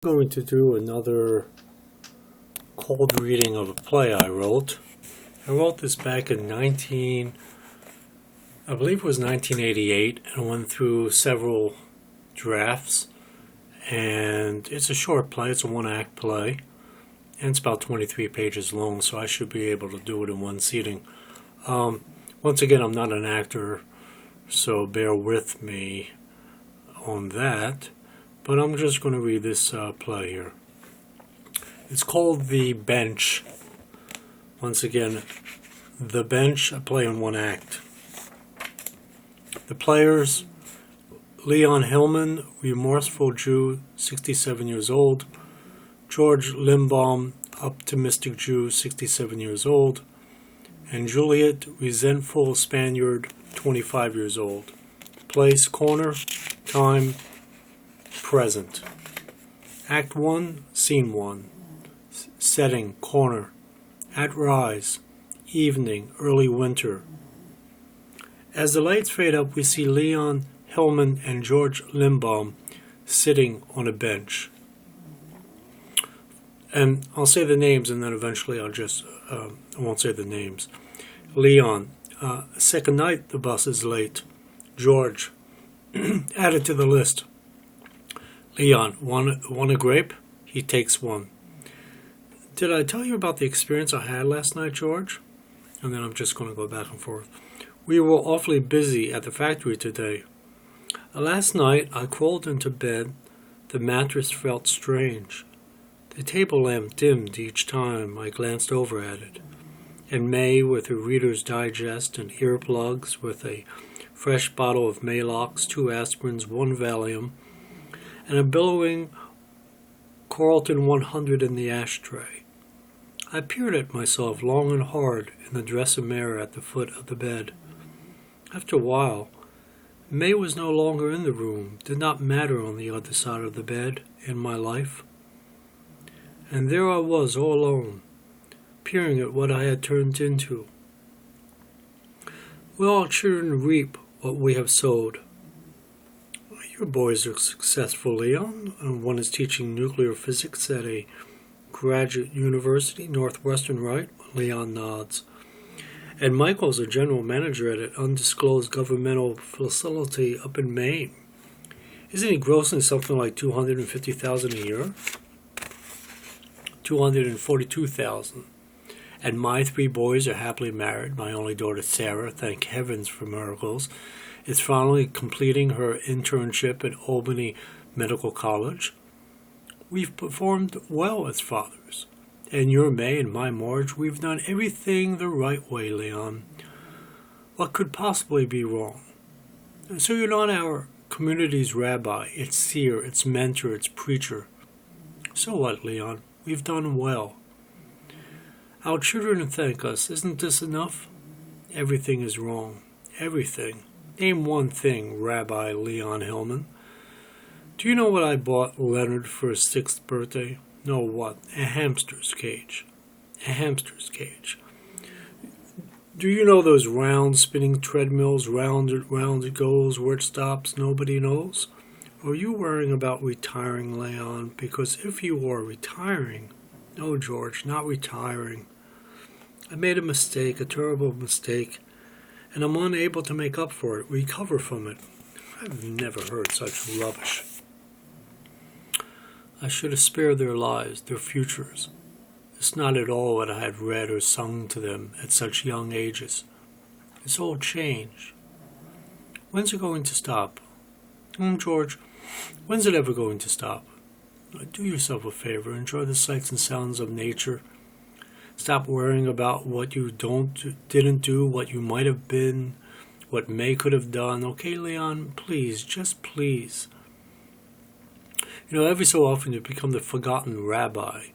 I'm going to do another cold reading of a play I wrote. I wrote this back in I believe it was 1988, and went through several drafts. And it's a short play, it's a one-act play, and it's about 23 pages long, so I should be able to do it in one sitting. Once again, I'm not an actor, so bear with me on that. But I'm just going to read this play here. It's called The Bench. Once again, The Bench, a play in one act. The players: Leon Hillman, remorseful Jew, 67 years old. George Limbaum, optimistic Jew, 67 years old. And Juliet, resentful Spaniard, 25 years old. Place: corner. Time: present. Act 1, Scene 1. Setting: corner. At rise: evening, early winter. As the lights fade up, we see Leon Hillman and George Limbaum sitting on a bench. And I'll say the names, and then eventually I won't say the names. Leon: second night the bus is late. George: added to the list. Leon: want a grape? He takes one. Did I tell you about the experience I had last night, George? And then I'm just going to go back and forth. We were awfully busy at the factory today. Last night I crawled into bed. The mattress felt strange. The table lamp dimmed each time I glanced over at it. And May, with her Reader's Digest and earplugs, with a fresh bottle of Maalox, 2 aspirins, 1 Valium, and a billowing Carlton 100 in the ashtray. I peered at myself long and hard in the dresser mirror at the foot of the bed. After a while, May was no longer in the room, did not matter on the other side of the bed in my life. And there I was all alone, peering at what I had turned into. We all children reap what we have sowed. Your boys are successful, Leon, and one is teaching nuclear physics at a graduate university, Northwestern, right? Leon nods. And Michael's a general manager at an undisclosed governmental facility up in Maine. Isn't he grossing something like $250,000 a year? $242,000. And my 3 boys are happily married. My only daughter, Sarah, thank heavens for miracles, is finally completing her internship at Albany Medical College. We've performed well as fathers. And your May and my Marge, we've done everything the right way, Leon. What could possibly be wrong? So you're not our community's rabbi, its seer, its mentor, its preacher. So what, Leon? We've done well. Our children thank us. Isn't this enough? Everything is wrong. Everything. Name one thing, Rabbi Leon Hillman. Do you know what I bought Leonard for his 6th birthday? No, what? A hamster's cage. A hamster's cage. Do you know those round spinning treadmills, round it goes, where it stops, nobody knows? Are you worrying about retiring, Leon? Because if you are retiring... No, George, not retiring. I made a mistake, a terrible mistake, and I'm unable to make up for it, recover from it. I've never heard such rubbish. I should have spared their lives, their futures. It's not at all what I had read or sung to them at such young ages. It's all change. When's it going to stop? George, when's it ever going to stop? Do yourself a favor. Enjoy the sights and sounds of nature. Stop worrying about what you didn't do, what you might have been, what May could have done. Okay, Leon, please, just please. You know, every so often you become the forgotten rabbi.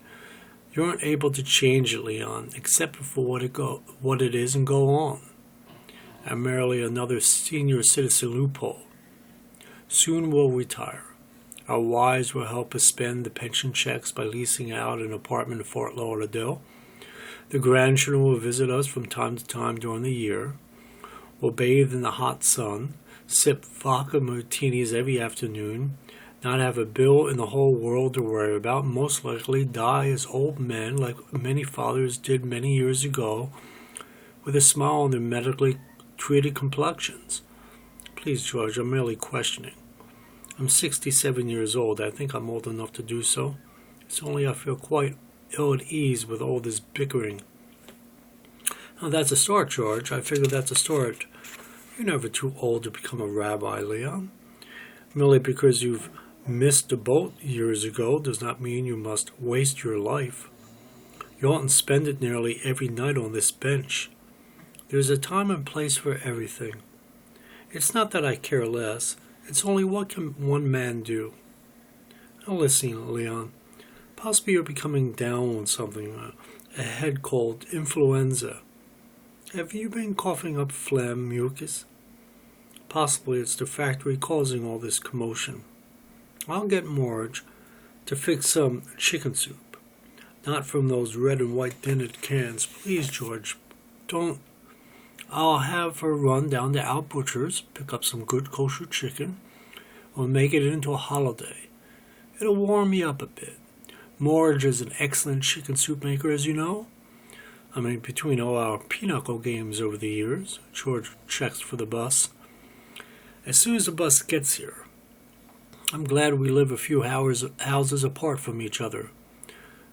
You aren't able to change it, Leon, except for what it is and go on. I'm merely another senior citizen loophole. Soon we'll retire. Our wives will help us spend the pension checks by leasing out an apartment in Fort Lauderdale. The grandchildren will visit us from time to time during the year. We'll bathe in the hot sun, sip vodka martinis every afternoon, not have a bill in the whole world to worry about, most likely die as old men like many fathers did many years ago, with a smile on their medically treated complexions. Please, George, I'm merely questioning. I'm 67 years old. I think I'm old enough to do so. It's only I feel quite ill at ease with all this bickering. Now that's a start, George. I figure that's a start. You're never too old to become a rabbi, Leon. Merely because you've missed the boat years ago does not mean you must waste your life. You oughtn't spend it nearly every night on this bench. There's a time and place for everything. It's not that I care less. It's only what can one man do. Now listen, Leon. Possibly you're becoming down on something, a head cold, influenza. Have you been coughing up phlegm, mucus? Possibly it's the factory causing all this commotion. I'll get Marge to fix some chicken soup. Not from those red and white dinted cans. Please, George, don't. I'll have her run down to Al Butcher's, pick up some good kosher chicken. We'll make it into a holiday. It'll warm me up a bit. Marge is an excellent chicken soup maker, as you know. I mean, between all our pinochle games over the years, George checks for the bus. As soon as the bus gets here, I'm glad we live a few houses apart from each other.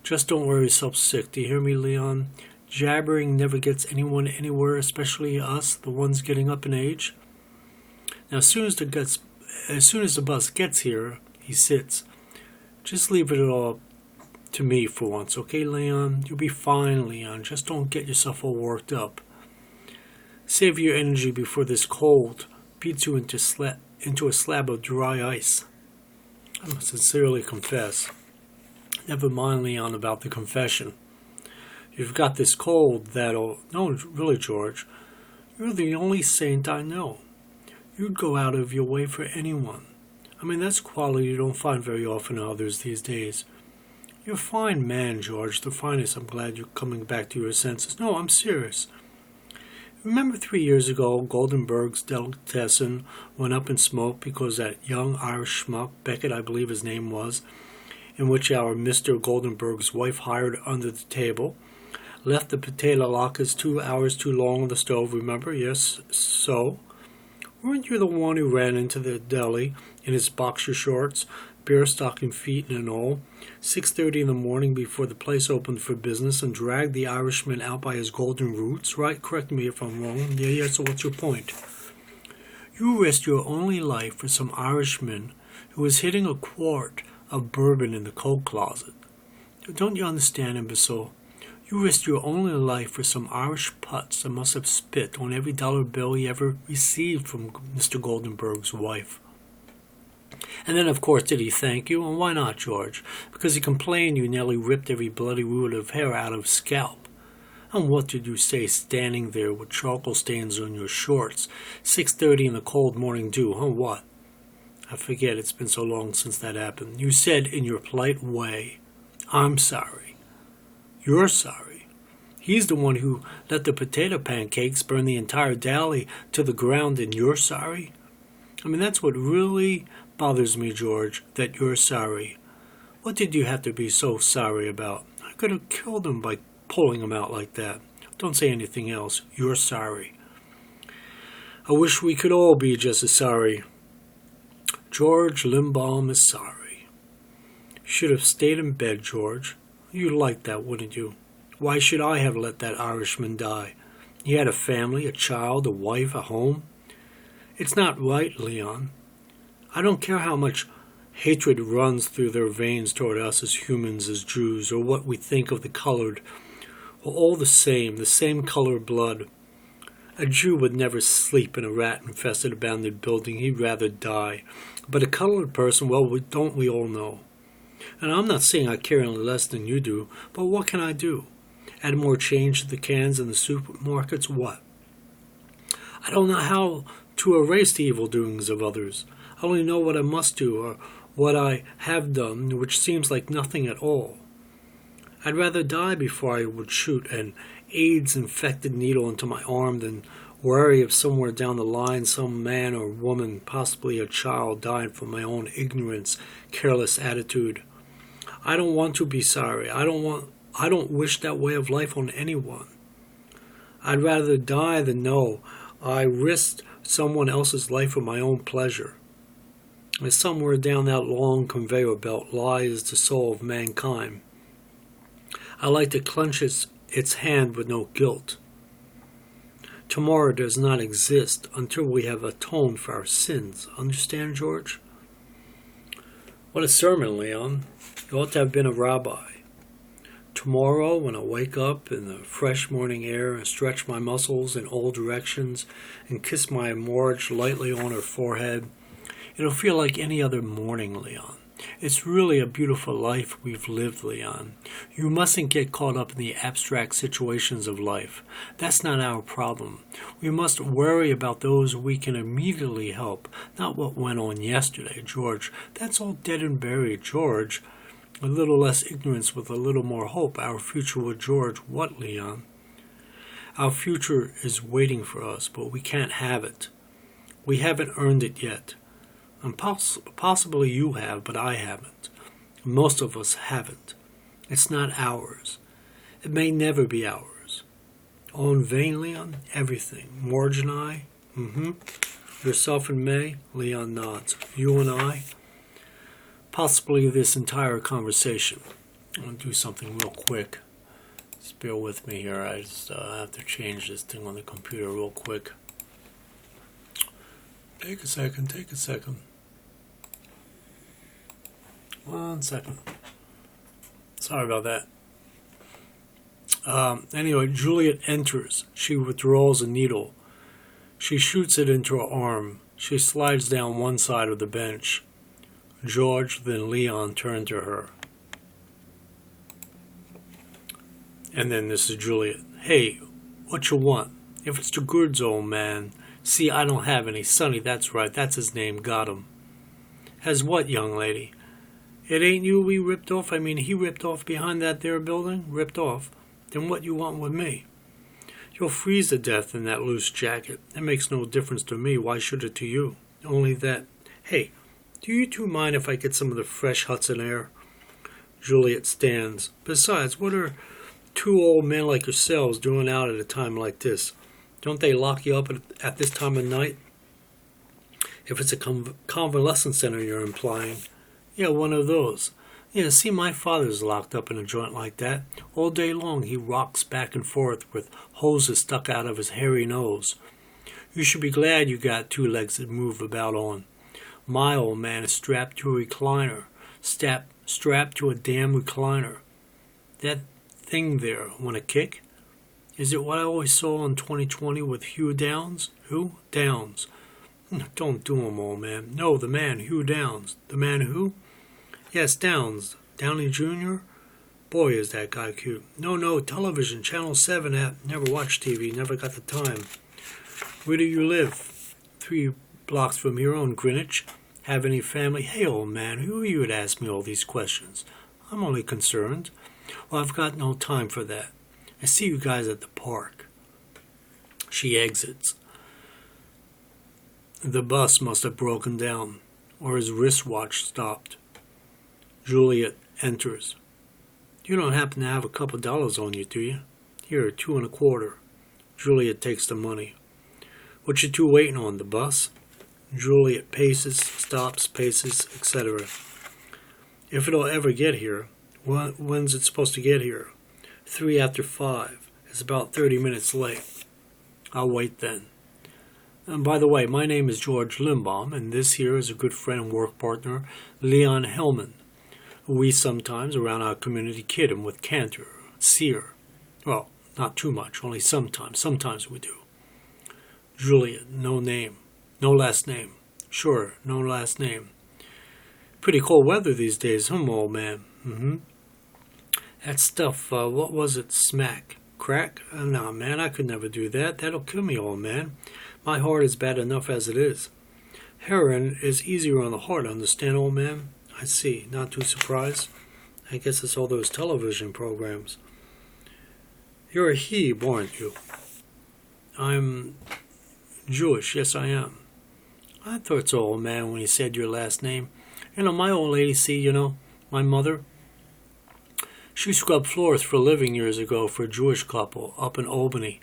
Just don't worry yourself sick. Do you hear me, Leon? Jabbering never gets anyone anywhere, especially us, the ones getting up in age. Now, as soon as the bus gets here, he sits. Just leave it all to me for once, okay, Leon? You'll be fine, Leon. Just don't get yourself all worked up. Save your energy before this cold beats you into a slab of dry ice. I must sincerely confess. Never mind, Leon, about the confession. You've got this cold that'll... No, really, George. You're the only saint I know. You'd go out of your way for anyone. I mean, that's a quality you don't find very often in others these days. You're a fine man, George, the finest. I'm glad you're coming back to your senses. No, I'm serious. Remember 3 years ago, Goldenberg's delicatessen went up in smoke because that young Irish schmuck, Beckett I believe his name was, in which our Mr. Goldenberg's wife hired under the table, left the potato latkes 2 hours too long on the stove, remember? Yes, so? Weren't you the one who ran into the deli in his boxer shorts, bear-stocking feet and all, 6:30 in the morning before the place opened for business, and dragged the Irishman out by his golden roots, right? Correct me if I'm wrong. Yeah, so what's your point? You risked your only life for some Irishman who was hitting a quart of bourbon in the coat closet. Don't you understand, imbecile? You risked your only life for some Irish putz that must have spit on every dollar bill he ever received from Mr. Goldenberg's wife. And then, of course, did he thank you? And why not, George? Because he complained you nearly ripped every bloody root of hair out of his scalp. And what did you say standing there with charcoal stains on your shorts, 6:30 in the cold morning dew, huh? What? I forget, it's been so long since that happened. You said in your polite way, I'm sorry. You're sorry. He's the one who let the potato pancakes burn the entire deli to the ground, and you're sorry? I mean, that's what really bothers me, George, that you're sorry. What did you have to be so sorry about? I could have killed him by pulling him out like that. Don't say anything else. You're sorry. I wish we could all be just as sorry. George Lindbaum is sorry. You should have stayed in bed, George. You'd like that, wouldn't you? Why should I have let that Irishman die? He had a family, a child, a wife, a home. It's not right, Leon. I don't care how much hatred runs through their veins toward us as humans, as Jews, or what we think of the colored. We're all the same color blood. A Jew would never sleep in a rat-infested abandoned building. He'd rather die. But a colored person, well, don't we all know? And I'm not saying I care any less than you do, but what can I do? Add more change to the cans in the supermarkets? What? I don't know how to erase the evil doings of others. I only know what I must do, or what I have done, which seems like nothing at all. I'd rather die before I would shoot an AIDS-infected needle into my arm than Worry if somewhere down the line some man or woman, possibly a child, died from my own ignorance, careless attitude. I don't want to be sorry. I don't wish that way of life on anyone. I'd rather die than know I risked someone else's life for my own pleasure. And somewhere down that long conveyor belt lies the soul of mankind. I like to clench its hand with no guilt. Tomorrow does not exist until we have atoned for our sins. Understand, George? What a sermon, Leon. You ought to have been a rabbi. Tomorrow, when I wake up in the fresh morning air and stretch my muscles in all directions and kiss my Marge lightly on her forehead, it'll feel like any other morning, Leon. It's really a beautiful life we've lived, Leon. You mustn't get caught up in the abstract situations of life. That's not our problem. We must worry about those we can immediately help, not what went on yesterday, George. That's all dead and buried, George. A little less ignorance with a little more hope. Our future with George. What, Leon? Our future is waiting for us, but we can't have it. We haven't earned it yet. And possibly you have, but I haven't. Most of us haven't. It's not ours. It may never be ours. All in vain, Leon? Everything. Marge and I? Yourself and May? Leon nods. You and I? Possibly this entire conversation. I'm going to do something real quick. Just bear with me here. I just have to change this thing on the computer real quick. Take a second. 1 second. Sorry about that. Anyway, Juliet enters. She withdraws a needle. She shoots it into her arm. She slides down one side of the bench. George, then Leon, turn to her. And then this is Juliet. Hey, what you want? If it's the goods, old man. See, I don't have any. Sonny, that's right. That's his name. Got him. Has what, young lady? It ain't you we ripped off? I mean, he ripped off behind that there building? Ripped off? Then what you want with me? You'll freeze to death in that loose jacket. That makes no difference to me. Why should it to you? Only that... Hey, do you two mind if I get some of the fresh Hudson air? Juliet stands. Besides, what are two old men like yourselves doing out at a time like this? Don't they lock you up at this time of night? If it's a convalescent center you're implying. Yeah, one of those. Yeah, see, my father's locked up in a joint like that. All day long he rocks back and forth with hoses stuck out of his hairy nose. You should be glad you got two legs to move about on. My old man is strapped to a recliner. Strapped to a damn recliner. That thing there, want a kick? Is it what I always saw on 2020 with Hugh Downs? Who? Downs. Don't do him, old man. No, the man, Hugh Downs. The man who? Yes, Downs. Downey Jr.? Boy, is that guy cute. No, television, Channel 7 app. Never watched TV, never got the time. Where do you live? 3 blocks from here on Greenwich. Have any family? Hey, old man, who are you to ask me all these questions? I'm only concerned. Well, I've got no time for that. I see you guys at the park. She exits. The bus must have broken down, or his wristwatch stopped. Juliet enters. You don't happen to have a couple dollars on you, do you? Here, 2 1/4. Juliet takes the money. What you two waiting on, the bus? Juliet paces, stops, paces, etc. If it'll ever get here. When's it supposed to get here? 3 after 5. It's about 30 minutes late. I'll wait then. And by the way, my name is George Limbaum, and this here is a good friend and work partner, Leon Hellman. We sometimes, around our community, kid him with Cantor, Sear. Well, not too much, only sometimes. Sometimes we do. Juliet, no name. No last name. Sure, no last name. Pretty cold weather these days, old man? That stuff, what was it, smack? Crack? No, man, I could never do that. That'll kill me, old man. My heart is bad enough as it is. Heroin is easier on the heart, understand, old man? I see. Not too surprised. I guess it's all those television programs. You're a he, aren't you? I'm Jewish, yes I am. I thought so, old man, when you said your last name. My old lady, see, my mother, she scrubbed floors for a living years ago for a Jewish couple up in Albany.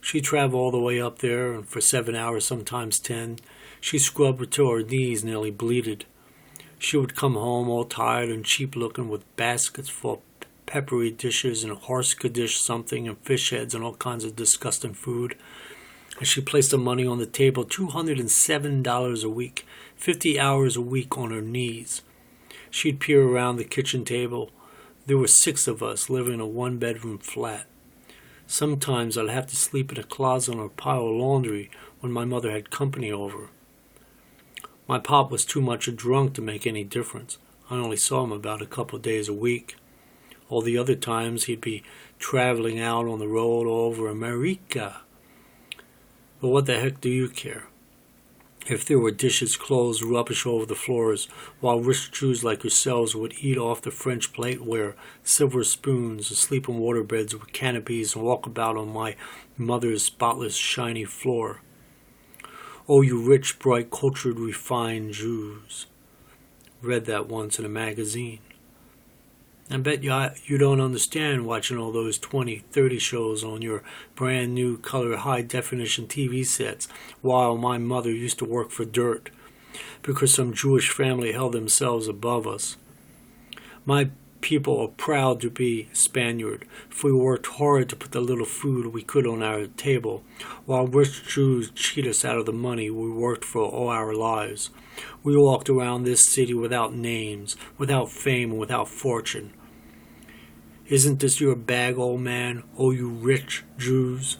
She traveled all the way up there, and for 7 hours, sometimes 10. She scrubbed until her knees nearly bleeded. She would come home all tired and cheap-looking with baskets full of peppery dishes and horse kaddish something and fish heads and all kinds of disgusting food. And she placed the money on the table, $207 a week, 50 hours a week on her knees. She'd peer around the kitchen table. There were 6 of us living in a one-bedroom flat. Sometimes I'd have to sleep in a closet on a pile of laundry when my mother had company over. My pop was too much a drunk to make any difference. I only saw him about a couple of days a week. All the other times he'd be traveling out on the road all over America. But what the heck do you care? If there were dishes, clothes, rubbish over the floors, while rich Jews like yourselves would eat off the French plateware, silver spoons, and sleep in waterbeds with canopies and walk about on my mother's spotless, shiny floor. Oh, you rich, bright, cultured, refined Jews. Read that once in a magazine. I bet you don't understand watching all those 20, 30 shows on your brand new color high-definition TV sets while my mother used to work for dirt because some Jewish family held themselves above us. My people are proud to be Spaniard, for we worked hard to put the little food we could on our table, while rich Jews cheat us out of the money we worked for all our lives. We walked around this city without names, without fame, and without fortune. Isn't this your bag, old man, oh you rich Jews?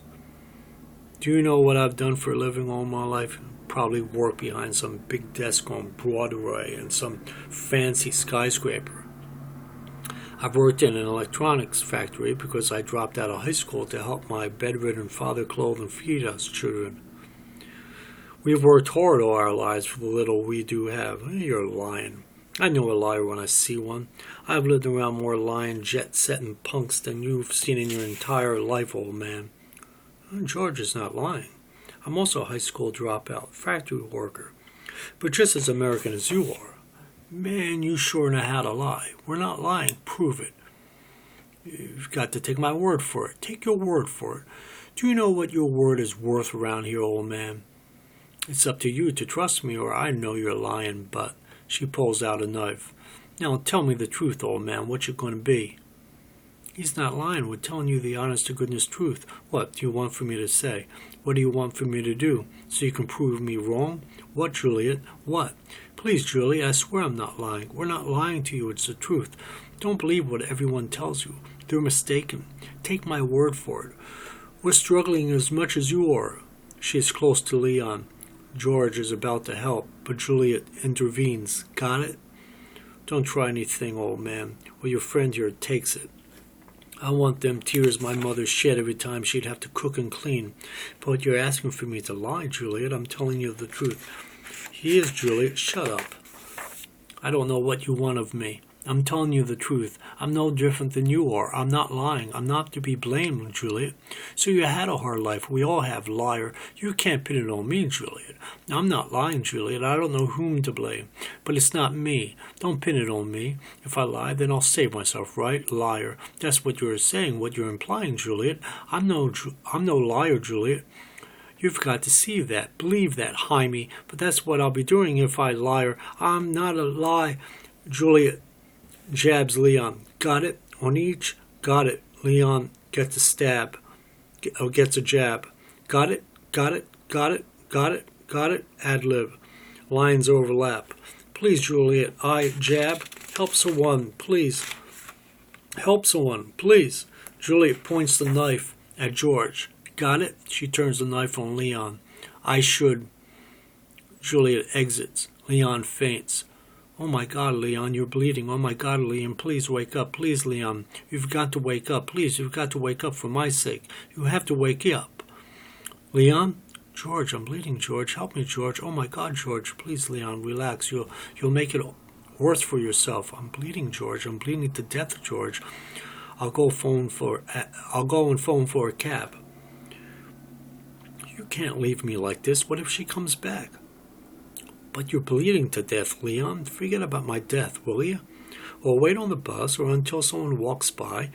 Do you know what I've done for a living all my life? Probably work behind some big desk on Broadway and some fancy skyscraper. I've worked in an electronics factory because I dropped out of high school to help my bedridden father clothe and feed us children. We've worked hard all our lives for the little we do have. You're lying. I know a liar when I see one. I've lived around more lying, jet-setting punks than you've seen in your entire life, old man. George is not lying. I'm also a high school dropout, factory worker, but just as American as you are. Man, you sure know how to lie. We're not lying. Prove it. You've got to take my word for it. Take your word for it. Do you know what your word is worth around here, old man? It's up to you to trust me, or I know you're lying, but... She pulls out a knife. Now tell me the truth, old man. What you going to be? He's not lying. We're telling you the honest-to-goodness truth. What do you want for me to say? What do you want for me to do? So you can prove me wrong? What, Juliet? What? Please, Julie, I swear I'm not lying. We're not lying to you. It's the truth. Don't believe what everyone tells you. They're mistaken. Take my word for it. We're struggling as much as you are. She is close to Leon. George is about to help, but Juliet intervenes. Got it? Don't try anything, old man, or your friend here takes it. I want them tears my mother shed every time she'd have to cook and clean. But you're asking for me to lie, Juliet. I'm telling you the truth. He is, Juliet. Shut up. I don't know what you want of me. I'm telling you the truth. I'm no different than you are. I'm not lying. I'm not to be blamed, Juliet. So you had a hard life. We all have, liar. You can't pin it on me, Juliet. I'm not lying, Juliet. I don't know whom to blame. But it's not me. Don't pin it on me. If I lie, then I'll save myself, right? Liar. That's what you're saying, what you're implying, Juliet. I'm no liar, Juliet. You've got to see that. Believe that, Jaime. But that's what I'll be doing if I liar. I'm not a lie, Juliet. Jabs Leon. Got it? On each? Got it. Leon gets a stab. Gets a jab. Got it? Got it? Got it? Got it? Got it? Ad-lib. Lines overlap. Please, Juliet. I jab. Help someone, please. Help someone, please. Juliet points the knife at George. Got it? She turns the knife on Leon. I should. Juliet exits. Leon faints. Oh my God, Leon, you're bleeding. Oh my God, Leon, please wake up. Please, Leon, you've got to wake up. Please, you've got to wake up for my sake. You have to wake up. Leon? George, I'm bleeding, George. Help me, George. Oh my God, George, please, Leon, relax. You'll make it worse for yourself. I'm bleeding, George. I'm bleeding to death, George. I'll go and phone for a cab. You can't leave me like this. What if she comes back? But you're bleeding to death, Leon. Forget about my death, will you? Or wait on the bus, or until someone walks by.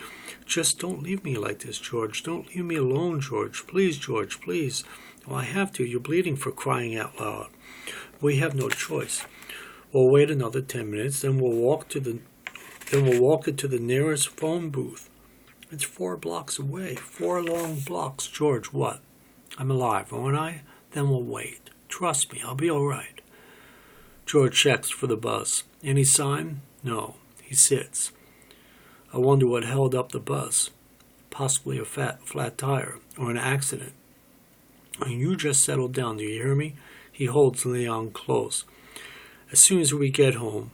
Just don't leave me like this, George. Don't leave me alone, George. Please, George, please. Oh, I have to. You're bleeding, for crying out loud. We have no choice. We'll wait another 10 minutes, then we'll walk into the nearest phone booth. It's 4 blocks away. 4 long blocks. George, what? I'm alive, aren't I? Then we'll wait. Trust me, I'll be all right. George checks for the bus. Any sign? No. He sits. I wonder what held up the bus. Possibly a flat tire or an accident. And you just settle down, do you hear me? He holds Leon close. As soon as we get home,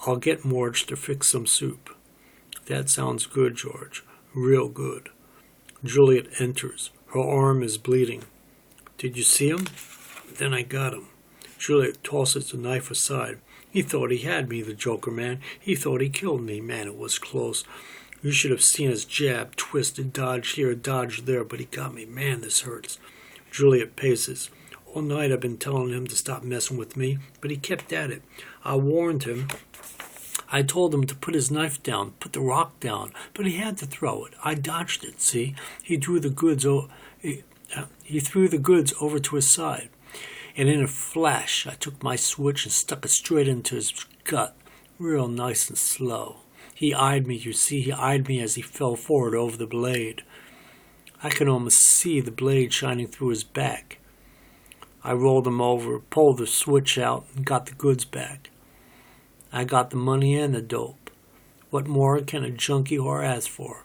I'll get Marge to fix some soup. That sounds good, George. Real good. Juliet enters. Her arm is bleeding. Did you see him? Then I got him. Juliet tosses the knife aside. He thought he had me, the Joker, man. He thought he killed me. Man, it was close. You should have seen his jab, twist and dodge here, dodge there, but he got me. Man, this hurts. Juliet paces. All night I've been telling him to stop messing with me, but he kept at it. I warned him. I told him to put his knife down, put the rock down, but he had to throw it. I dodged it, see? He threw the goods over to his side. And in a flash, I took my switch and stuck it straight into his gut, real nice and slow. He eyed me, you see. He eyed me as he fell forward over the blade. I could almost see the blade shining through his back. I rolled him over, pulled the switch out, and got the goods back. I got the money and the dope. What more can a junkie whore ask for?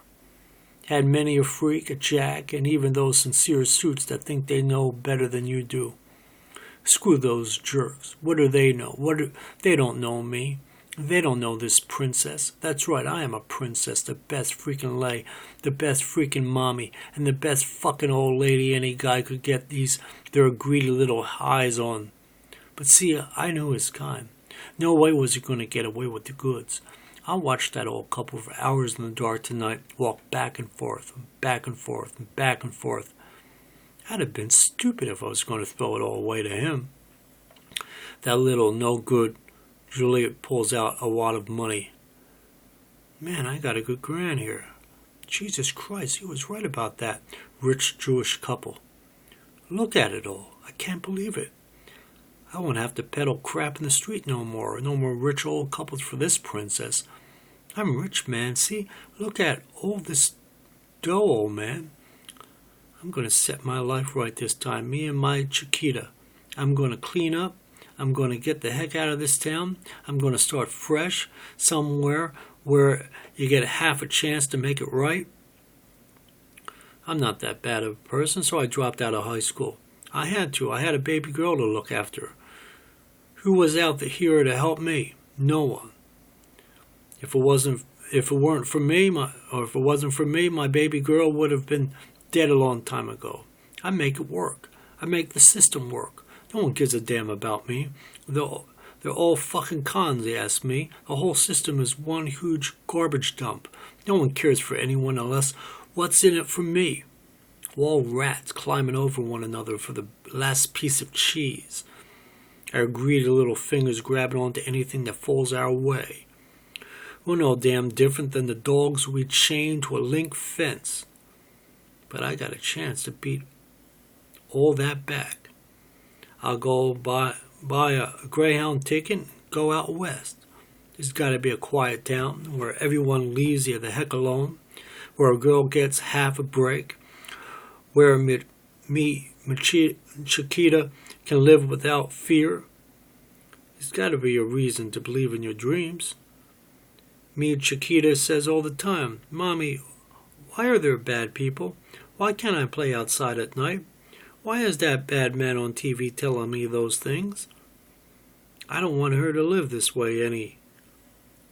Had many a freak, a jack, and even those sincere suits that think they know better than you do. Screw those jerks. What do they know? They don't know me. They don't know this princess. That's right, I am a princess, the best freaking lay, the best freaking mommy, and the best fucking old lady any guy could get their greedy little eyes on. But see, I knew his kind. No way was he going to get away with the goods. I watched that old couple for hours in the dark tonight, walk back and forth, and back and forth, and back and forth. I'd have been stupid if I was going to throw it all away to him. That little no-good Juliet pulls out a wad of money. Man, I got a good grand here. Jesus Christ, he was right about that rich Jewish couple. Look at it all. I can't believe it. I won't have to peddle crap in the street no more. No more rich old couples for this princess. I'm rich, man. See, look at all this dough, old man. I'm going to set my life right this time, me and my Chiquita. I'm going to clean up. I'm going to get the heck out of this town. I'm going to start fresh somewhere where you get half a chance to make it right. I'm not that bad of a person, so I dropped out of high school. I had to. I had a baby girl to look after. Who was out here to help me? No one. If it wasn't for me, my baby girl would have been dead a long time ago. I make it work. I make the system work. No one gives a damn about me. They're all fucking cons, they ask me. The whole system is one huge garbage dump. No one cares for anyone unless what's in it for me. We're all rats climbing over one another for the last piece of cheese. Our greedy little fingers grabbing onto anything that falls our way. We're no damn different than the dogs we chain to a link fence. But I got a chance to beat all that back. I'll go buy a Greyhound ticket and go out west. There's got to be a quiet town where everyone leaves you the heck alone, where a girl gets half a break, where Chiquita can live without fear. There's got to be a reason to believe in your dreams. Me Chiquita says all the time, Mommy, why are there bad people? Why can't I play outside at night? Why is that bad man on TV telling me those things? I don't want her to live this way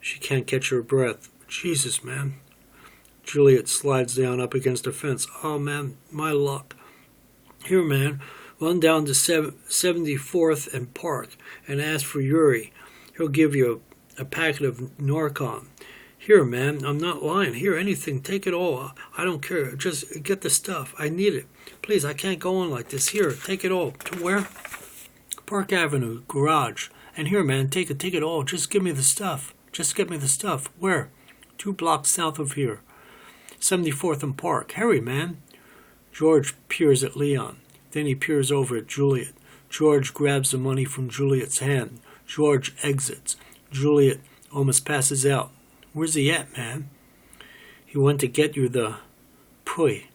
She can't catch her breath. Jesus, man. Juliet slides down up against the fence. Oh, man, my luck. Here, man, run down to 74th and Park and ask for Yuri. He'll give you a packet of Narcan. Here, man, I'm not lying. Here, anything, take it all. I don't care. Just get the stuff. I need it. Please, I can't go on like this. Here, take it all. To where? Park Avenue, garage. And here, man, take it all. Just give me the stuff. Just get me the stuff. Where? 2 blocks south of here. 74th and Park. Hurry, man. George peers at Leon. Then he peers over at Juliet. George grabs the money from Juliet's hand. George exits. Juliet almost passes out. Where's he at, man? He went to get you the... Puy.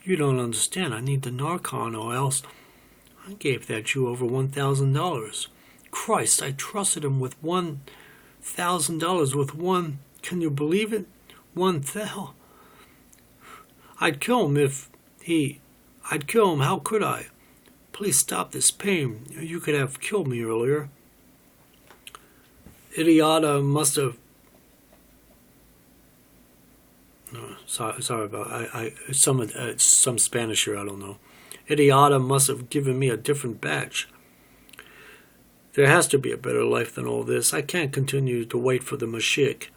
You don't understand. I need the Narcon or else... I gave that Jew over $1,000. Christ, I trusted him with $1,000 with one... Can you believe it? 1,000. I'd kill him if he... I'd kill him. How could I? Please stop this pain. You could have killed me earlier. Idiota must have... No, sorry about some Spanish here. I don't know. Idiota must have given me a different batch. There has to be a better life than all this. I can't continue to wait for the Mashiach.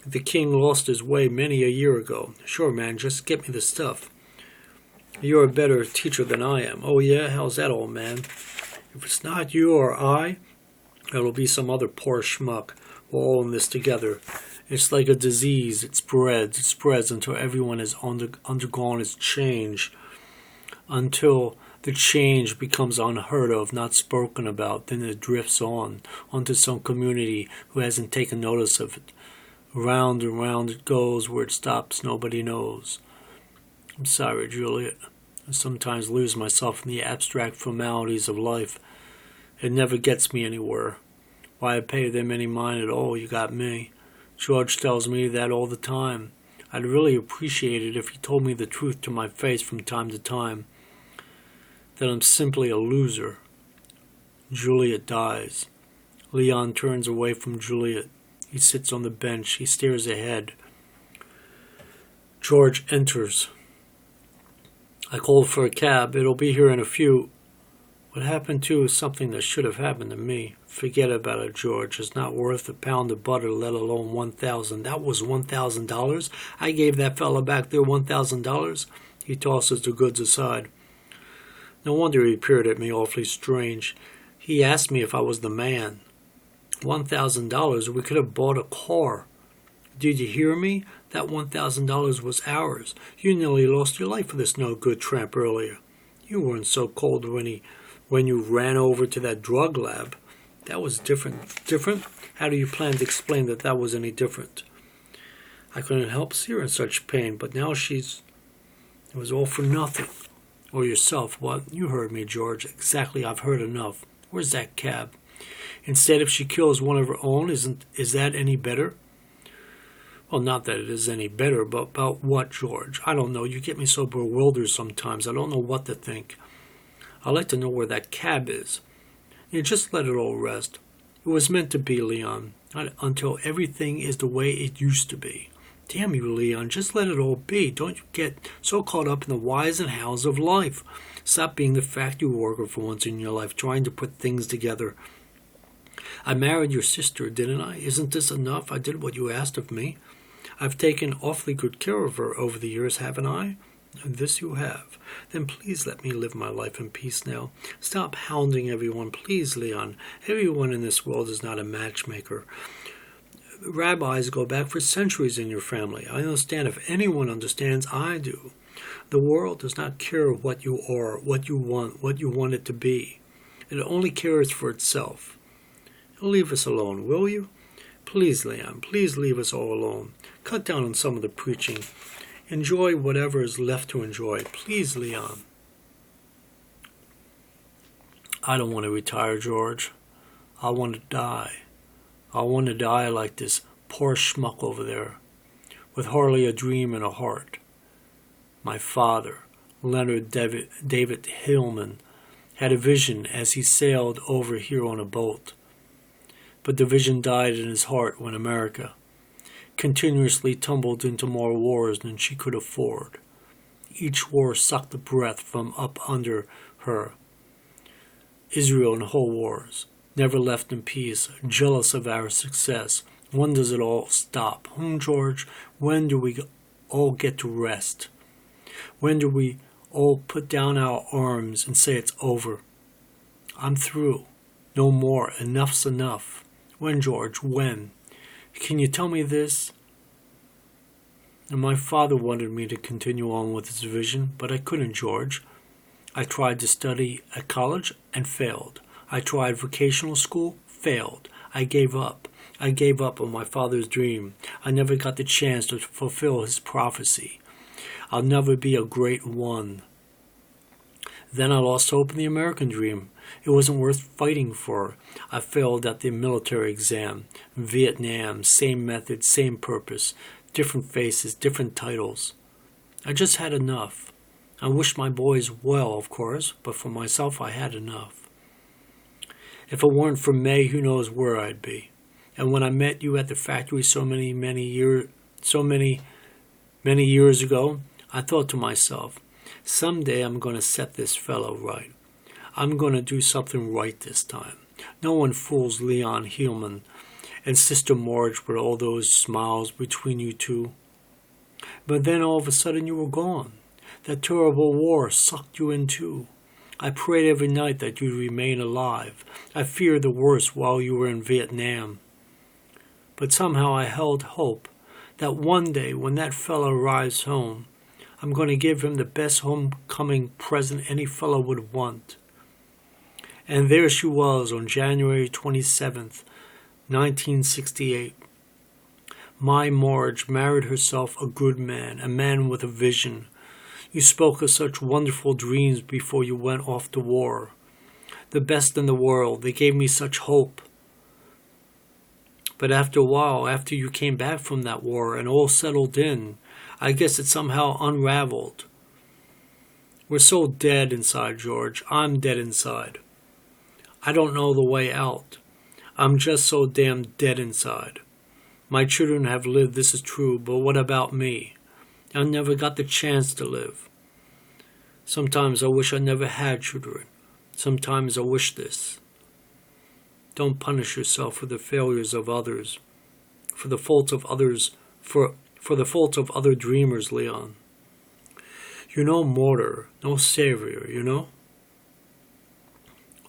The king lost his way many a year ago. Sure, man, just get me the stuff. You're a better teacher than I am. Oh, yeah? How's that, old man? If it's not you or I, it'll be some other poor schmuck. We're all in this together. It's like a disease. It spreads until everyone has undergone its change. Until the change becomes unheard of, not spoken about. Then it drifts on, onto some community who hasn't taken notice of it. Round and round it goes. Where it stops, nobody knows. I'm sorry, Juliet. I sometimes lose myself in the abstract formalities of life. It never gets me anywhere. Why pay them any mind at all? You got me. George tells me that all the time. I'd really appreciate it if he told me the truth to my face from time to time. That I'm simply a loser. Juliet dies. Leon turns away from Juliet. He sits on the bench. He stares ahead. George enters. I called for a cab. It'll be here in a few. What happened to is something that should have happened to me. Forget about it, George. It's not worth a pound of butter, let alone $1,000. That was $1,000? I gave that fella back there $1,000? He tosses the goods aside. No wonder he peered at me awfully strange. He asked me if I was the man. $1,000, we could have bought a car. Did you hear me? That $1,000 was ours. You nearly lost your life for this no-good tramp earlier. You weren't so cold when you ran over to that drug lab. That was different. Different? How do you plan to explain that was any different? I couldn't help see her in such pain, but now it was all for nothing. Or yourself, what? You heard me, George. Exactly, I've heard enough. Where's that cab? Instead, if she kills one of her own, is that any better? Well, not that it is any better, but about what, George? I don't know. You get me so bewildered sometimes. I don't know what to think. I'd like to know where that cab is. You just let it all rest. It was meant to be, Leon, until everything is the way it used to be. Damn you, Leon, just let it all be. Don't you get so caught up in the whys and hows of life. Stop being the factory worker for once in your life, trying to put things together. I married your sister, didn't I? Isn't this enough? I did what you asked of me. I've taken awfully good care of her over the years, haven't I? And this you have. Then please let me live my life in peace now. Stop hounding everyone, please, Leon. Everyone in this world is not a matchmaker. Rabbis go back for centuries in your family. I understand. If anyone understands, I do. The world does not care what you are, what you want it to be. It only cares for itself. Leave us alone, will you? Please, Leon, please leave us all alone. Cut down on some of the preaching. Enjoy whatever is left to enjoy. Please, Leon. I don't want to retire, George. I want to die. I want to die like this poor schmuck over there, with hardly a dream in a heart. My father, Leonard David Hillman, had a vision as he sailed over here on a boat. But the vision died in his heart when America continuously tumbled into more wars than she could afford. Each war sucked the breath from up under her. Israel in whole wars, never left in peace, jealous of our success, When does it all stop? George, when do we all get to rest? When do we all put down our arms and say it's over? I'm through. No more. Enough's enough. When, George? When? Can you tell me this? And my father wanted me to continue on with his vision, but I couldn't, George. I tried to study at college and failed. I tried vocational school, failed. I gave up. I gave up on my father's dream. I never got the chance to fulfill his prophecy. I'll never be a great one. Then I lost hope in the American dream. It wasn't worth fighting for. I failed at the military exam. Vietnam, same method, same purpose. Different faces, different titles. I just had enough. I wished my boys well, of course, but for myself I had enough. If it weren't for May, who knows where I'd be. And when I met you at the factory many years ago, I thought to myself, someday I'm going to set this fellow right. I'm going to do something right this time. No one fools Leon Hillman and Sister Marge with all those smiles between you two. But then all of a sudden you were gone. That terrible war sucked you in too. I prayed every night that you'd remain alive. I feared the worst while you were in Vietnam. But somehow I held hope that one day when that fellow arrives home, I'm going to give him the best homecoming present any fellow would want. And there she was on January 27th, 1968. My Marge married herself a good man, a man with a vision. You spoke of such wonderful dreams before you went off to war. The best in the world. They gave me such hope. But after a while, after you came back from that war and all settled in, I guess it somehow unraveled. We're so dead inside, George. I'm dead inside. I don't know the way out. I'm just so damn dead inside. My children have lived, this is true, but what about me? I never got the chance to live. Sometimes I wish I never had children. Sometimes I wish this. Don't punish yourself for the failures of others, for the faults of others, for the faults of other dreamers, Leon. You're no martyr, no savior, you know?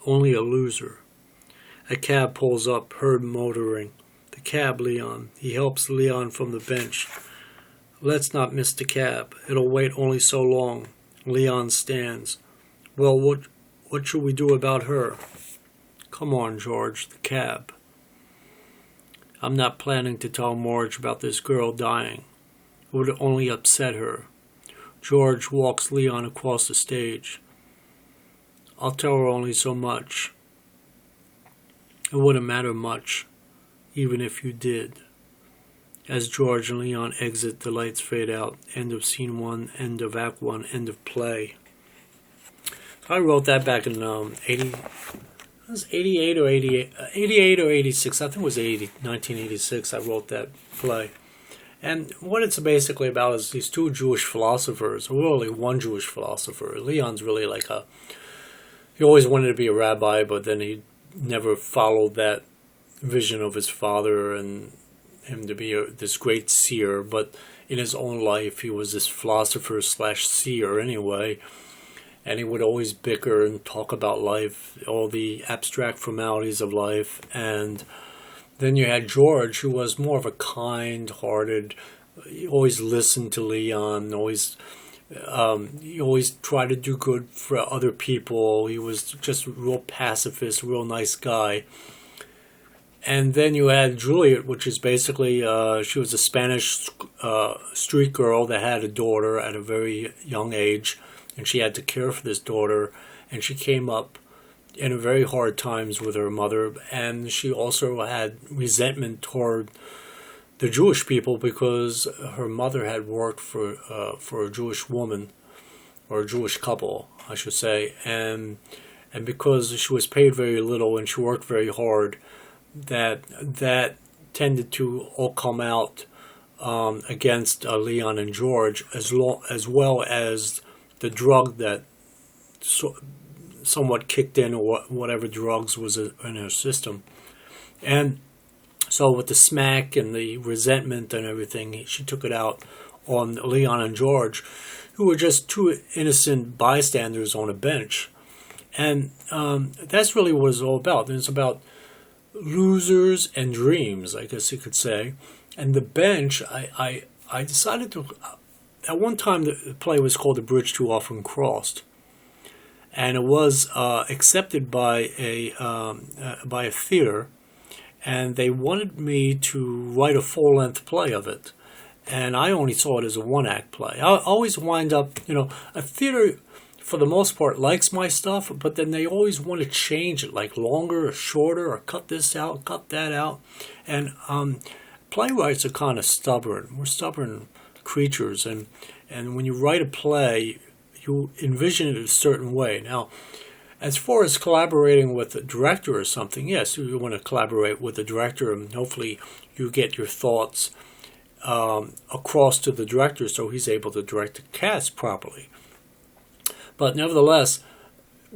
Only a loser. A cab pulls up, heard motoring. The cab, Leon. He helps Leon from the bench. Let's not miss the cab. It'll wait only so long. Leon stands. Well, what should we do about her? Come on, George, the cab. I'm not planning to tell Marge about this girl dying. It would only upset her. George walks Leon across the stage. I'll tell her only so much. It wouldn't matter much, even if you did. As George and Leon exit, the lights fade out. End of scene 1, end of act 1, end of play. I wrote that back in 88 or 86. I think it was 1986 I wrote that play. And what it's basically about is these two Jewish philosophers, or really one Jewish philosopher. Leon's really he always wanted to be a rabbi, but then he never followed that vision of his father and him to be this great seer. But in his own life, he was this philosopher / seer anyway. And he would always bicker and talk about life, all the abstract formalities of life. And then you had George, who was more of a kind-hearted, he always listened to Leon, he always tried to do good for other people. He was just a real pacifist, real nice guy. And then you had Juliet, which is basically, she was a Spanish street girl that had a daughter at a very young age. And she had to care for this daughter, and she came up in very hard times with her mother, and she also had resentment toward the Jewish people because her mother had worked for a Jewish woman, or a Jewish couple, I should say, and because she was paid very little and she worked very hard, that tended to all come out against Leon and George, as well as the drug that somewhat kicked in, or whatever drugs was in her system. And So with the smack and the resentment and everything, she took it out on Leon and George, who were just two innocent bystanders on a bench. And that's really what it's all about. It's about losers and dreams, I guess you could say. And the bench, I decided to... At one time, the play was called The Bridge Too Often Crossed. And it was accepted by a theater, and they wanted me to write a full-length play of it. And I only saw it as a one-act play. I always wind up, a theater, for the most part, likes my stuff, but then they always want to change it, like longer or shorter, or cut this out, cut that out. And playwrights are kind of stubborn. We're stubborn creatures, and when you write a play, you envision it a certain way. Now, as far as collaborating with a director or something, yes, you want to collaborate with the director, and hopefully you get your thoughts across to the director so he's able to direct the cast properly. But nevertheless,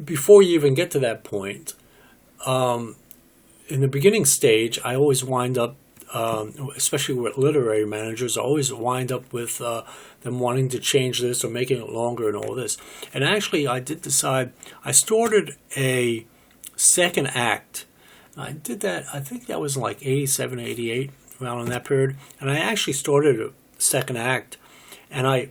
before you even get to that point, in the beginning stage, I always wind up, especially with literary managers, I always wind up with them wanting to change this or making it longer and all this. And actually, I did decide, I started a second act. I did that, I think that was like 87, 88, around in that period. And I actually started a second act. And I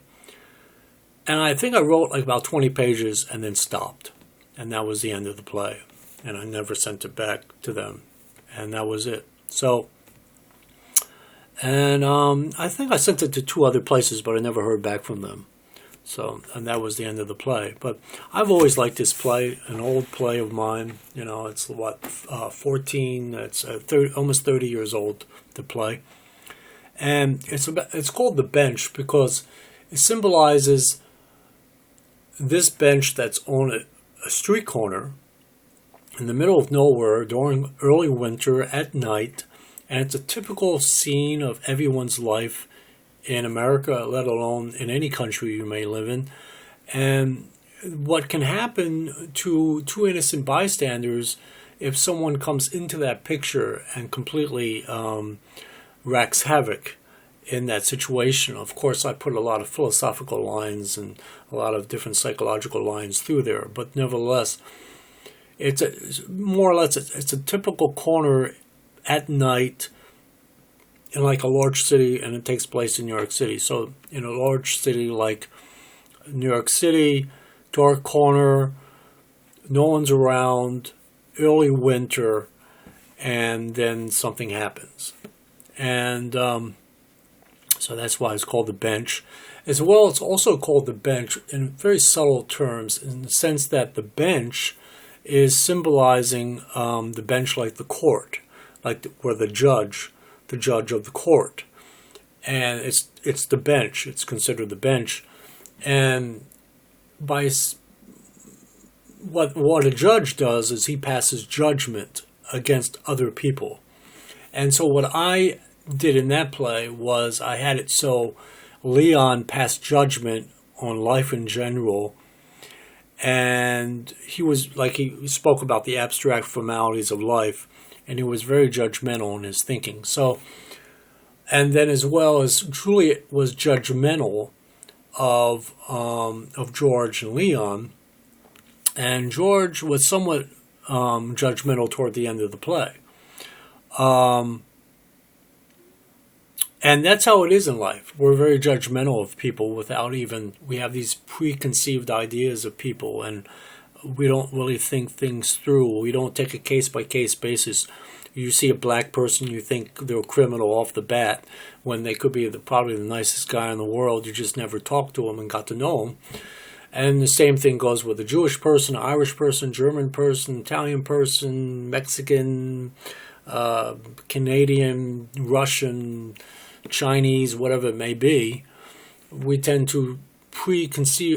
think I wrote like about 20 pages and then stopped. And that was the end of the play. And I never sent it back to them. And that was it. So, and I think I sent it to 2 other places, but I never heard back from them. So, and that was the end of the play. But I've always liked this play, an old play of mine. It's 14, it's almost 30 years old, the play. And it's called The Bench because it symbolizes this bench that's on a street corner in the middle of nowhere during early winter at night. And it's a typical scene of everyone's life in America, let alone in any country you may live in. And what can happen to 2 innocent bystanders if someone comes into that picture and completely wreaks havoc in that situation. Of course, I put a lot of philosophical lines and a lot of different psychological lines through there, but nevertheless, it's a typical corner at night in like a large city, and it takes place in New York City. So in a large city like New York City, dark corner, no one's around, early winter, and then something happens. And so that's why it's called The Bench. As well, it's also called The Bench in very subtle terms, in the sense that the bench is symbolizing the bench like the court, where the judge of the court, and it's the bench. It's considered the bench, and by what a judge does is he passes judgment against other people. And so what I did in that play was I had it so Leon passed judgment on life in general, and he spoke about the abstract formalities of life, and he was very judgmental in his thinking. So, and then as well as Juliet was judgmental of George and Leon, and George was somewhat judgmental toward the end of the play. And that's how it is in life. We're very judgmental of people we have these preconceived ideas of people, and we don't really think things through. We don't take a case-by-case basis. You see a black person, you think they're a criminal off the bat, when they could be probably the nicest guy in the world. You just never talked to him and got to know him. And the same thing goes with a Jewish person, Irish person, German person, Italian person, Mexican, Canadian, Russian, Chinese, whatever it may be. We tend to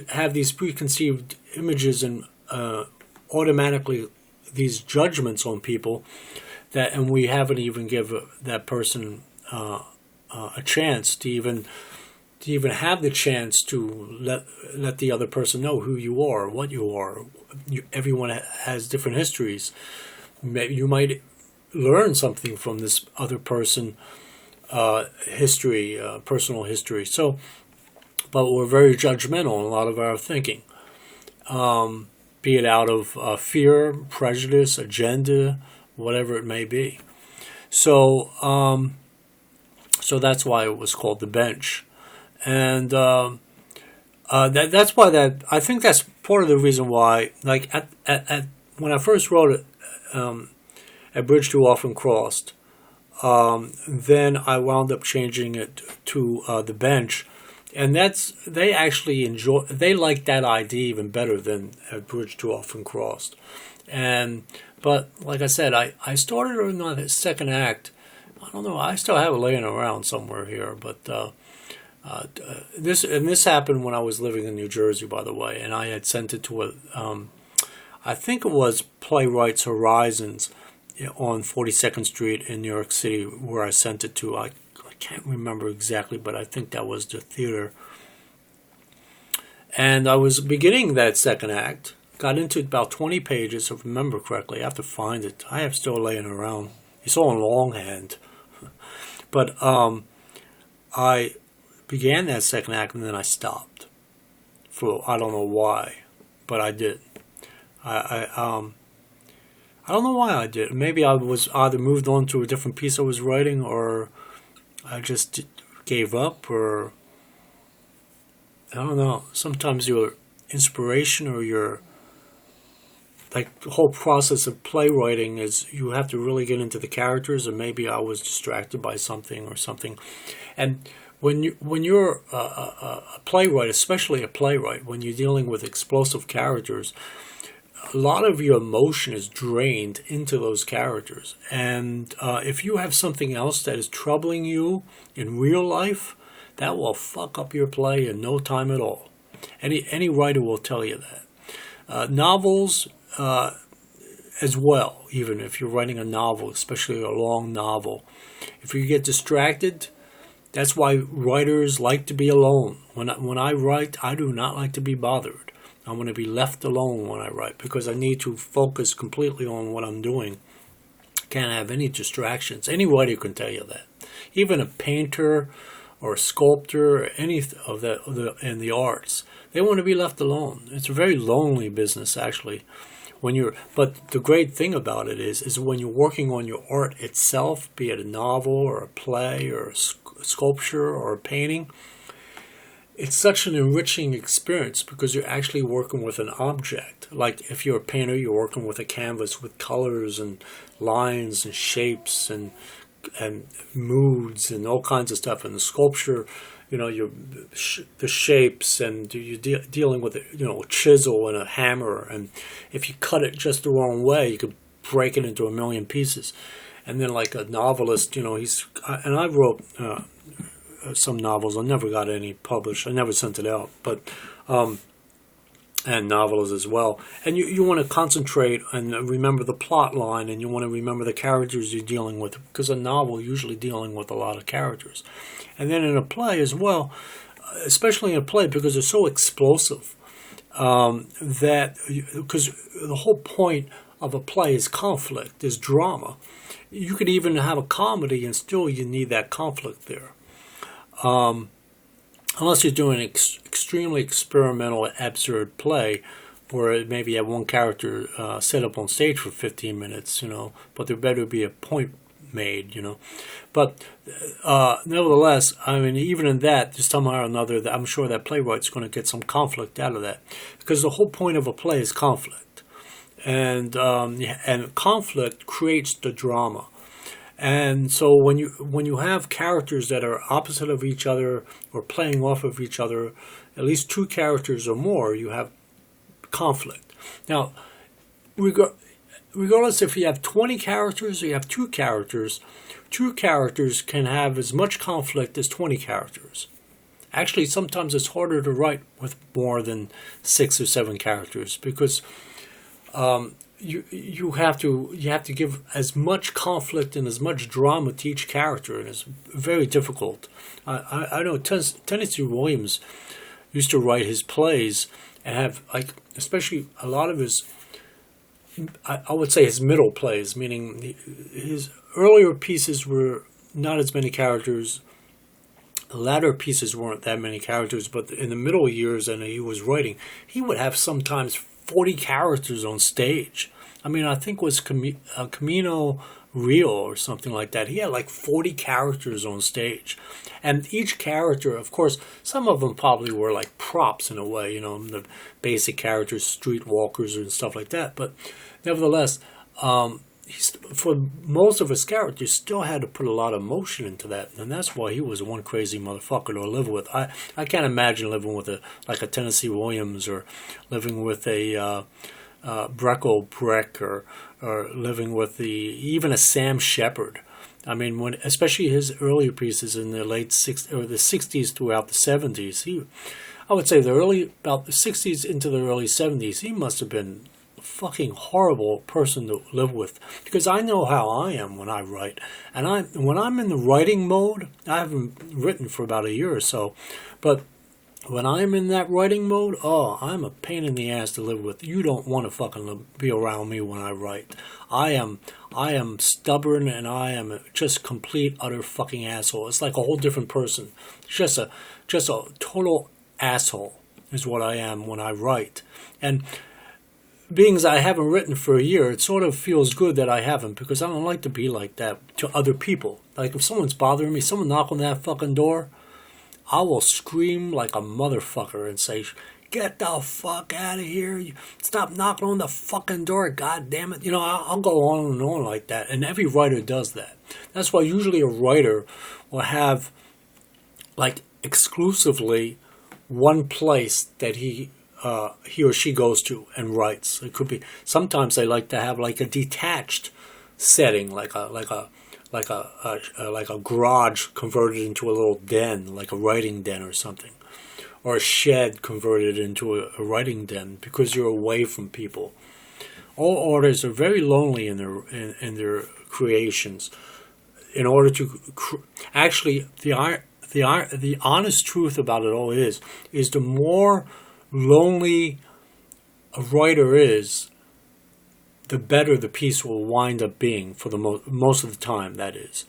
have these preconceived images and automatically these judgments on people and we haven't even given that person a chance to even have the chance to let the other person know who you are, what you are. Everyone has different histories. You might learn something from this other person history, personal history. So, but we're very judgmental in a lot of our thinking, be it out of fear, prejudice, agenda, whatever it may be. So, so that's why it was called The Bench, and that's why that I think that's part of the reason why. Like at when I first wrote it, A Bridge Too Often Crossed. Then I wound up changing it to The Bench, and they actually they like that idea even better than A Bridge Too Often Crossed. But like I said, I started on the second act. I don't know. I still have it laying around somewhere here, but this happened when I was living in New Jersey, by the way, and I had sent it to I think it was Playwrights Horizons on 42nd Street in New York City, where I sent it to. I can't remember exactly, but I think that was the theater. And I was beginning that second act, got into about 20 pages, if I remember correctly. I have to find it. I have still laying around. It's all in longhand. But I began that second act, and then I stopped. I don't know why, but I did. I don't know why I did. Maybe I was either moved on to a different piece I was writing, or I just gave up, or I don't know. Sometimes your inspiration or your the whole process of playwriting is you have to really get into the characters, and maybe I was distracted by something or something. And when you're a playwright, especially a playwright, when you're dealing with explosive characters, a lot of your emotion is drained into those characters. And if you have something else that is troubling you in real life, that will fuck up your play in no time at all. Any writer will tell you that. Novels as well, even if you're writing a novel, especially a long novel, if you get distracted, that's why writers like to be alone. When I write, I do not like to be bothered. I want to be left alone when I write, because I need to focus completely on what I'm doing. Can't have any distractions. Any writer can tell you that. Even a painter or a sculptor, or any of that in the arts, they want to be left alone. It's a very lonely business, actually. But the great thing about it is when you're working on your art itself, be it a novel or a play or a sculpture or a painting, it's such an enriching experience because you're actually working with an object. Like if you're a painter, you're working with a canvas with colors and lines and shapes and moods and all kinds of stuff. And the sculpture, the shapes, and you're dealing with a chisel and a hammer. And if you cut it just the wrong way, you could break it into a million pieces. And then like a novelist, I wrote some novels. I never got any published. I never sent it out, but and novels as well. And you want to concentrate and remember the plot line, and you want to remember the characters you're dealing with, because a novel usually dealing with a lot of characters. And then in a play as well, especially in a play, because they're so explosive, because the whole point of a play is conflict, is drama. You could even have a comedy and still you need that conflict there. Unless you're doing an extremely experimental, absurd play where maybe you have one character set up on stage for 15 minutes, but there better be a point made, But nevertheless, I mean, even in that, somehow or another, I'm sure that playwright's going to get some conflict out of that, because the whole point of a play is conflict, and conflict creates the drama. And so when you have characters that are opposite of each other or playing off of each other, at least two characters or more, you have conflict. Now, regardless if you have 20 characters or you have two characters can have as much conflict as 20 characters. Actually, sometimes it's harder to write with more than 6 or 7 characters, because you have to give as much conflict and as much drama to each character, and it's very difficult. I know Tennessee Williams used to write his plays and have, especially a lot of his I would say his middle plays, meaning his earlier pieces were not as many characters. The latter pieces weren't that many characters, but in the middle years, and he was writing, he would have sometimes 40 characters on stage. I mean, I think it was Camino Real or something like that. He had like 40 characters on stage. And each character, of course, some of them probably were like props in a way, you know, the basic characters, streetwalkers and stuff like that. But nevertheless, for most of his characters, still had to put a lot of emotion into that, and that's why he was one crazy motherfucker to live with. I can't imagine living with a Tennessee Williams, or living with a Breckel Breck, or living with even a Sam Shepard. I mean, especially his earlier pieces in the late the 60s throughout the 70s, I would say about the 60s into the early 70s, he must have been fucking horrible person to live with, because I know how I am when I write, and when I'm in the writing mode, I haven't written for about a year or so, but when I'm in that writing mode, oh, I'm a pain in the ass to live with. You don't want to fucking be around me when I write. I am stubborn, and I am just complete utter fucking asshole. It's like a whole different person. Just a total asshole is what I am when I write. And being as I haven't written for a year, it sort of feels good that I haven't, because I don't like to be like that to other people. Like if someone's bothering me, someone knock on that fucking door, I will scream like a motherfucker and say, "Get the fuck out of here. Stop knocking on the fucking door, god damn it." You know, I'll go on and on like that. And every writer does that. That's why usually a writer will have like exclusively one place that he or she goes to and writes. It could be, sometimes they like to have like a detached setting, like a garage converted into a little den, like a writing den or something, or a shed converted into a writing den, because you're away from people. All artists are very lonely in their creations. In order to actually, the honest truth about it all is the more lonely a writer is, the better the piece will wind up being for the most of the time. That is,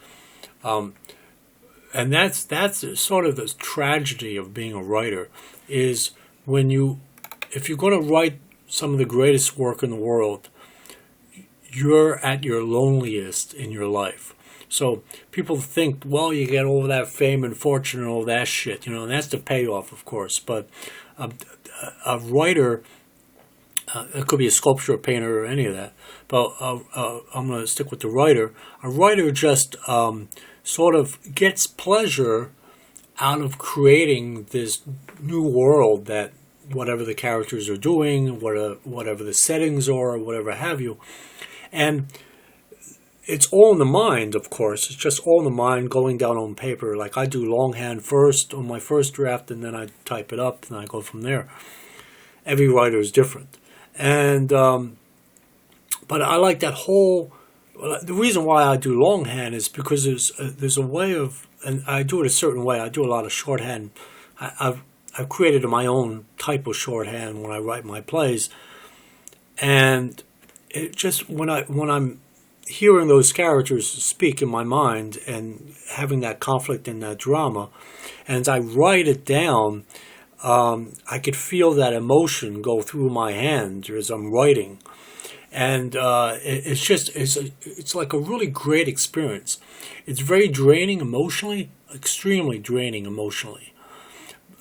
and that's sort of the tragedy of being a writer, is if you're going to write some of the greatest work in the world, you're at your loneliest in your life. So people think, well, you get all that fame and fortune and all that shit, you know, and that's the payoff, of course. But a writer, it could be a sculptor, a painter, or any of that. But I'm going to stick with the writer. A writer just sort of gets pleasure out of creating this new world, that whatever the characters are doing, whatever the settings are, whatever have you. And it's all in the mind, of course. It's just all in the mind, going down on paper. Like I do longhand first on my first draft, and then I type it up, and I go from there. Every writer is different. And but I like that whole. The reason why I do longhand is because there's a way of, and I do it a certain way. I do a lot of shorthand. I've created my own type of shorthand when I write my plays, and it just when I'm hearing those characters speak in my mind and having that conflict and that drama, and as I write it down, I could feel that emotion go through my hand as I'm writing, and it's like a really great experience. It's very draining emotionally, extremely draining emotionally,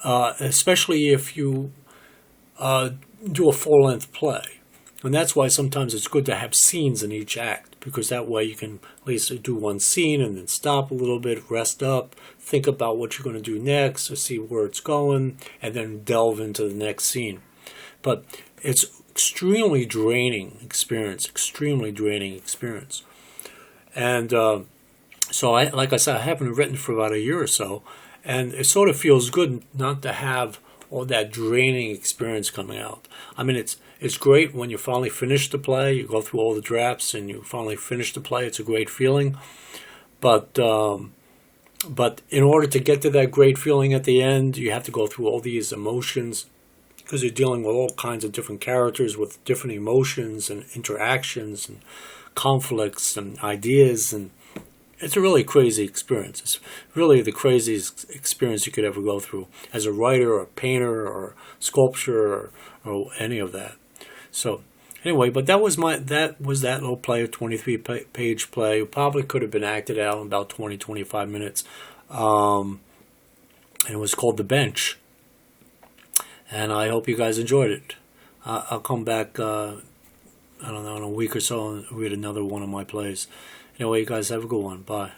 especially if you do a full-length play. And that's why sometimes it's good to have scenes in each act, because that way you can at least do one scene and then stop a little bit, rest up, think about what you're going to do next, or see where it's going, and then delve into the next scene. But it's extremely draining experience. And so, like I said, I haven't written for about a year or so, and it sort of feels good not to have all that draining experience coming out. I mean, it's great when you finally finish the play, you go through all the drafts and you finally finish the play. It's a great feeling. But in order to get to that great feeling at the end, you have to go through all these emotions because you're dealing with all kinds of different characters with different emotions and interactions and conflicts and ideas, and it's a really crazy experience. It's really the craziest experience you could ever go through as a writer or a painter or sculpture or any of that. So anyway, but that was that little play, a 23-page play. It probably could have been acted out in about 20-25 minutes. And it was called The Bench. And I hope you guys enjoyed it. I'll come back, I don't know, in a week or so and read another one of my plays. Anyway, you guys have a good one. Bye.